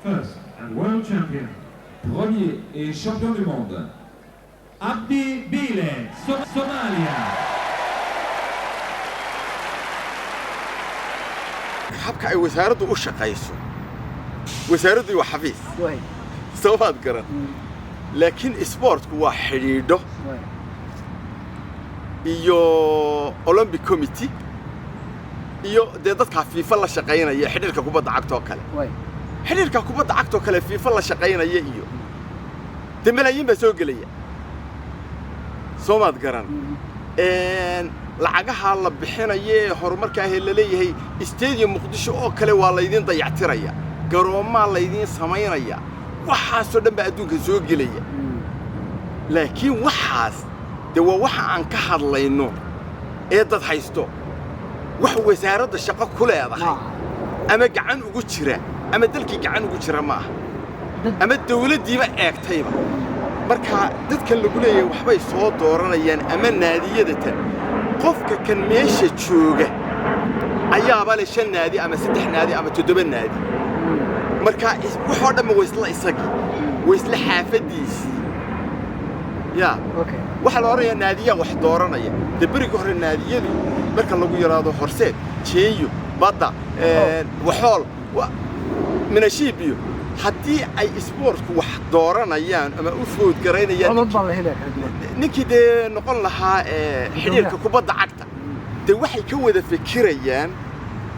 first and world champion, premier et champion du monde, Abdi Bile, Somalia. habka ay wasaaraddu u shaqayso wasaaraddu waa xafiis sabaad garan laakiin sportku waa xidhiidho iyo Olympic Committee iyo dadka FIFA la shaqeynaya xidhiidhka kubadda cagta oo kale xidhiidhka kubadda cagta oo kale FIFA la shaqeynaya iyo malaayiin ba soo galaya Soomaad garan lacagaha la bixinayay horumarka ah la leeyahay stadium Muqdisho oo kale waa la idin dayactiraya garoomaa la idin sameynaya waxaas oo dhan ba adduunka soo galaya laakiin waxaas waa waxa aan ka hadlayno dad haysto wax wasaaradda shaqo ku leedahay ama gacan ugu jira ama dalkii gacan ugu jira ma aha ama dawladdiiba eegtayba marka dadka lagu leeyahay waxbay soo dooranayaan ama naadiyada tan qofka kan meesha jooga ayaaba le 5 naadi ama 3 naadi ama 7 naadi marka wuxuu dhamma way isla xaafadiisii ya waxa la oranayaa naadiya wax dooranaya bariga hore naadiyadu marka lagu yiraahdo horseed jeeyo badda waxool minashibiyo haddii ay sportku wax dooranayaan ama u food gareynayaan ninkii noqon lahaa xiriirka kubadda cagta waxay ka wada fikirayaan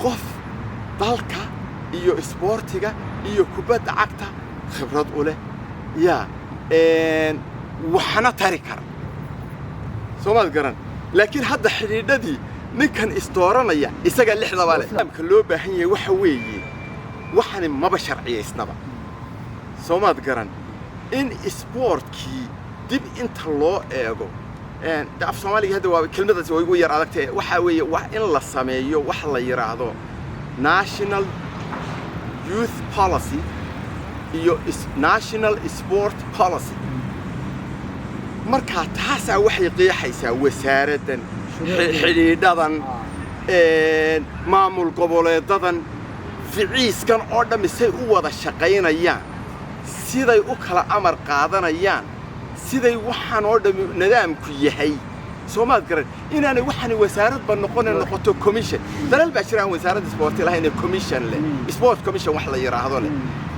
qof dalka iyo sportiga iyo kubadda cagta khibrad u leh ya waxana tari kara Soomaad garan laakiin hadda xiriidadii ninkan istooranaya isaga 6 bale ka loo baahan yahay waxa weeye waxaan maba sharciyeysnaba Soomaad garan in sportkii dib inta loo eego af Soomaaliga hadda waa kelmadaas way ugu yar adagtay waxa weeye wax in la sameeyo wax la yiraahdo National Youth Policy iyo National Sport Policy marka taas waxay qeexaysaa wasaaraddan xidhiidhadan maamul goboleedadan ficiiskan oo dhamisay u wada shaqeynayaan siday u kala amar qaadanayaan siday waxaan oo dhami nidaamku yahay Soomaad garan inaanay waxaan wasaaradba noqoto commission dalal baa jiraan wasaaradda sport lahayn commission leh sport commission wax la yiraahdo leh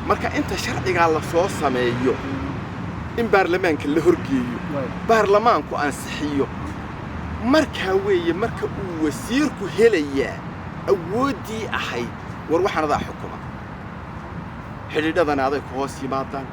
marka inta sharciga la soo sameeyo in baarlamaanka la horgeeyo baarlamaanku ansixiyo marka weeye marka uu wasiirku helayaa awoodii ahayd war waxaanada xukuma xidhiidhadan aday ku hoos yimaadaan